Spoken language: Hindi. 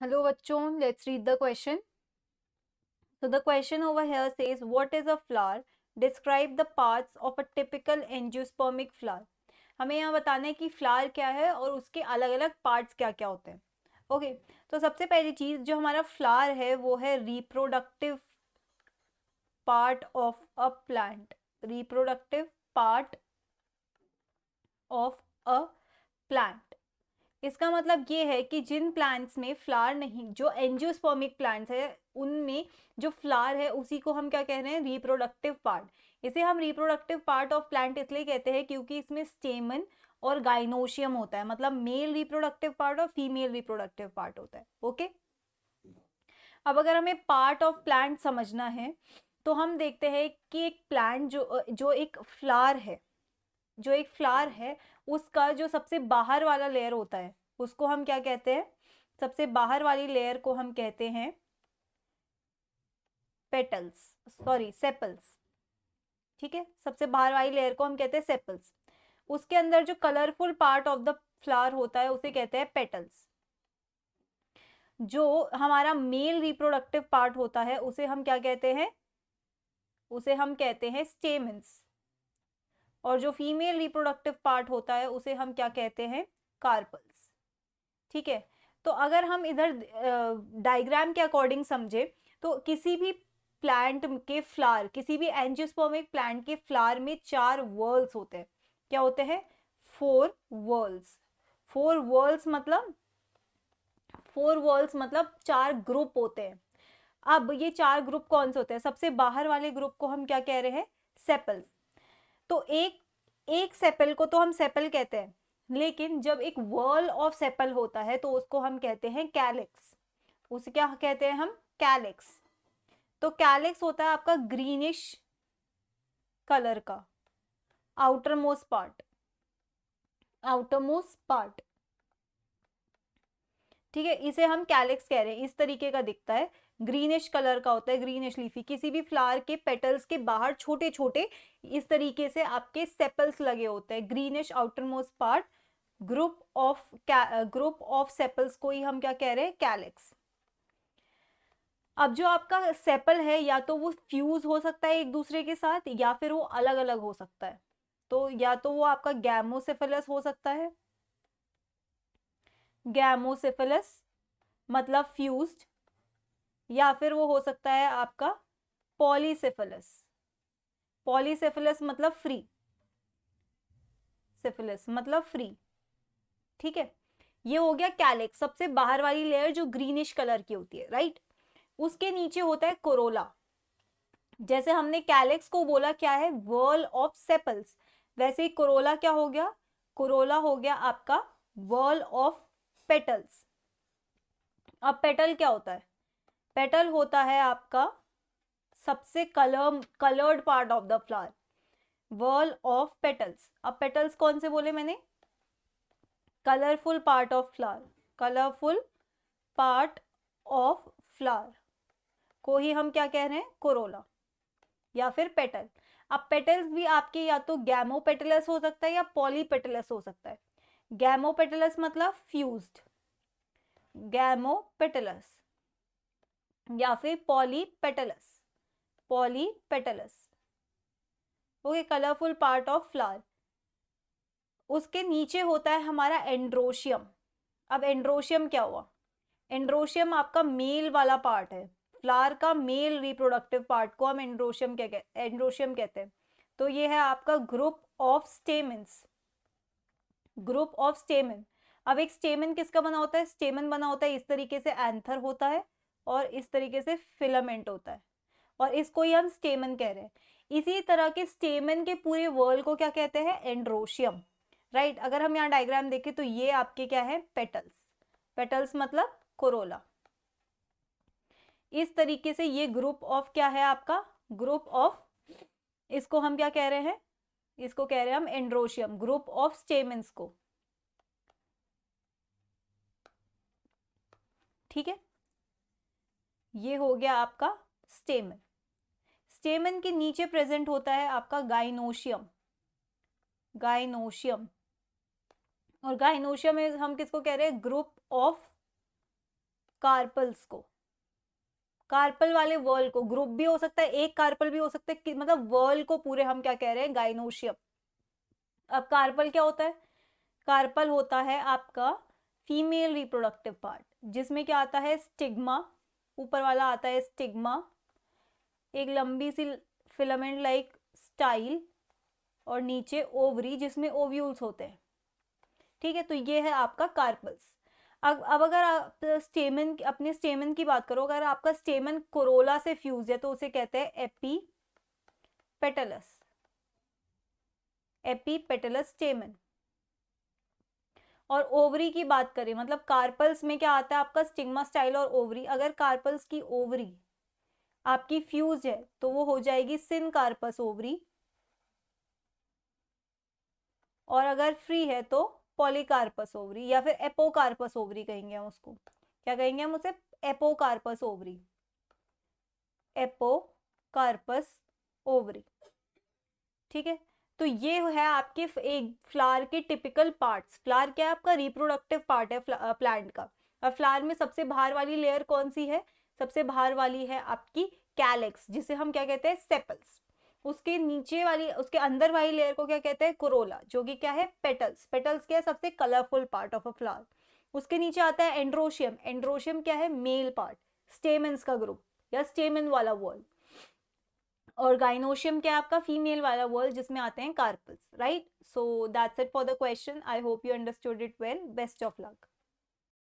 Hello बच्चों, let's read the question. So the question over here says, what is a flower? Describe the parts of a typical angiospermic flower. हमें यहाँ बताना है कि फ्लावर क्या है और उसके अलग अलग पार्ट्स क्या क्या होते हैं. ओके, तो सबसे पहली चीज जो हमारा फ्लावर है वो है reproductive part of a plant. Reproductive part of a plant. इसका मतलब ये है कि जिन प्लांट्स में फ्लावर नहीं, जो एंजियोस्पर्मिक प्लांट्स है उनमें जो फ्लावर है उसी को हम क्या कह रहे हैं, रिप्रोडक्टिव पार्ट. इसे हम रिप्रोडक्टिव पार्ट ऑफ प्लांट इसलिए कहते हैं क्योंकि इसमें स्टेमन और गाइनोशियम होता है, मतलब मेल रिप्रोडक्टिव पार्ट और फीमेल रिप्रोडक्टिव पार्ट होता है. ओके, अब अगर हमें पार्ट ऑफ प्लांट समझना है तो हम देखते हैं कि एक प्लांट जो एक फ्लावर है, जो एक फ्लावर है उसका जो सबसे बाहर वाला लेयर होता है उसको हम क्या कहते हैं, सबसे बाहर वाली लेयर को हम कहते हैं पेटल्स, सॉरी सेपल्स. ठीक है, सबसे बाहर वाली लेयर को हम कहते हैं सेपल्स. उसके अंदर जो colourful part of the flower होता है उसे कहते हैं पेटल्स. जो हमारा मेल रिप्रोडक्टिव पार्ट होता है उसे हम क्या कहते हैं, उसे हम कहते हैं स्टेमन्स. और जो फीमेल रिप्रोडक्टिव पार्ट होता है उसे हम क्या कहते हैं, कार्पल्स. ठीक है, तो अगर हम इधर डायग्राम के अकॉर्डिंग समझे तो किसी भी प्लांट के फ्लावर, किसी भी एंजियोस्पर्मिक प्लांट के फ्लावर में 4 वर्ल्स होते हैं. क्या होते हैं, 4 वर्ल्स. 4 वर्ल्स मतलब 4 ग्रुप होते हैं. अब ये 4 ग्रुप कौन से होते हैं, सबसे बाहर वाले ग्रुप को हम क्या कह रहे हैं, सेपल्स. तो एक एक सेपल को तो हम सेपल कहते हैं, लेकिन जब एक वर्ल ऑफ सेपल होता है तो उसको हम कहते हैं कैलिक्स. उसे क्या कहते हैं हम, कैलिक्स. तो कैलिक्स होता है आपका ग्रीनिश कलर का outer most part, outer most part. ठीक है, इसे हम कैलिक्स कह रहे हैं. इस तरीके का दिखता है, ग्रीनिश कलर का होता है, ग्रीनिश लीफी. किसी भी फ्लावर के पेटल्स के बाहर छोटे छोटे इस तरीके से आपके सेपल्स लगे होते हैं, greenish outer most part. Group of sepals को ही हम क्या कह रहे हैं, कैलिक्स. अब जो आपका सेपल है या तो वो फ्यूज हो सकता है एक दूसरे के साथ या फिर वो अलग अलग हो सकता है. तो या तो वो आपका गैमोसेफेलस हो सकता है, गैमोसेफेलस मतलब फ्यूज्ड, या फिर वो हो सकता है आपका पॉलीसेफेलस. पॉलीसेफेलस मतलब फ्री, सिफिलिस मतलब फ्री. ठीक है, ये हो गया कैलिक्स, सबसे बाहर वाली लेयर जो ग्रीनिश कलर की होती है, राइट. उसके नीचे होता है कोरोला. जैसे हमने कैलिक्स को बोला क्या है, वर्ल ऑफ सेपल्स, वैसे ही कोरोला क्या हो गया, कोरोला हो गया आपका वर्ल ऑफ पेटल्स. अब पेटल क्या होता है, पेटल होता है आपका सबसे coloured part of the flower, whorl of petals. अब पेटल्स कौन से बोले मैंने, colourful part of flower, colourful part of flower को ही हम क्या कह रहे हैं, कोरोला या फिर पेटल. अब पेटल्स भी आपके या तो गैमोपेटलस हो सकता है या पॉलीपेटलस हो सकता है. गैमोपेटलस मतलब फ्यूज्ड, गैमोपेटलस, या फिर polypetalous, polypetalous. Okay, colourful part of flower. उसके नीचे होता है हमारा एंड्रोशियम. अब एंड्रोशियम क्या हुआ, एंड्रोशियम आपका मेल वाला पार्ट है, फ्लावर का मेल रिप्रोडक्टिव पार्ट को हम एंड्रोशियम कहते हैं. तो ये है आपका group of stamens, group of स्टेमन. अब एक स्टेमन किसका बना होता है, स्टेमन बना होता है इस तरीके से, एंथर होता है और इस तरीके से फिलामेंट होता है, और इसको ही हम स्टेमन कह रहे हैं. इसी तरह के स्टेमन के पूरे वर्ल को क्या कहते हैं, एंड्रोशियम, राइट. अगर हम यहाँ डायग्राम देखें तो ये आपके क्या है, पेटल्स. पेटल्स मतलब कोरोला. इस तरीके से ये ग्रुप ऑफ क्या है आपका, ग्रुप ऑफ, इसको हम क्या कह रहे हैं, इसको कह रहे हैं हम एंड्रोशियम, ग्रुप ऑफ स्टेमेंस को. ठीक है, ये हो गया आपका स्टेमन. स्टेमन के नीचे प्रेजेंट होता है आपका गाइनोशियम, गाइनोशियम. और गाइनोशियम में हम किसको कह रहे हैं, ग्रुप ऑफ कार्पल्स को, कार्पल वाले वर्ल को, ग्रुप भी हो सकता है, एक कार्पल भी हो सकता है, मतलब वर्ल को पूरे हम क्या कह रहे हैं, गाइनोशियम। अब कार्पल क्या होता है, कार्पल होता है आपका फीमेल रिप्रोडक्टिव पार्ट, जिसमें क्या आता है, स्टिग्मा, ऊपर वाला आता है स्टिग्मा, एक लंबी सी फिलामेंट लाइक स्टाइल, और नीचे ओवरी जिसमें ओव्यूल्स होते हैं, ठीक है। तो ये है आपका कार्पल्स। अब अगर आप स्टेमन, अपने स्टेमन की बात करो, अगर आपका स्टेमन कोरोला से फ्यूज है तो उसे कहते हैं एपीपेटलस, एपीपेटलस स्टेमन। और ओवरी की बात करें, मतलब कार्पल्स में क्या आता है आपका, स्टिग्मा, स्टाइल और ओवरी। अगर कार्पल्स की ओवरी आपकी फ्यूज है तो वो हो जाएगी सिनकार्पस ओवरी, और अगर फ्री है तो पॉलीकार्पस ओवरी, या फिर एपोकार्पस ओवरी कहेंगे हम उसको। क्या कहेंगे हम उसे, एपोकार्पस ओवरी, एपोकार्पस ओवरी, ठीक है। तो ये है आपके एक फ्लावर के टिपिकल पार्ट्स। फ्लावर क्या है आपका, रिप्रोडक्टिव पार्ट है प्लांट का। अब फ्लावर में सबसे बाहर वाली लेयर कौन सी है, सबसे बाहर वाली है आपकी कैलेक्स, जिसे हम क्या कहते हैं, सेपल्स। उसके नीचे वाली, उसके अंदर वाली लेयर को क्या कहते हैं, कोरोला, जो कि क्या है, पेटल्स। पेटल्स क्या है, सबसे colourful part of a flower. उसके नीचे आता है एंड्रोशियम, एंड्रोशियम क्या है, मेल पार्ट, स्टेमेंस का ग्रुप या स्टेमन वाला वॉल। और गाइनोशियम क्या है आपका, फीमेल वाला वर्ल, जिसमें आते हैं carpels, right. So that's it for the question. I hope you understood it well. Best of luck.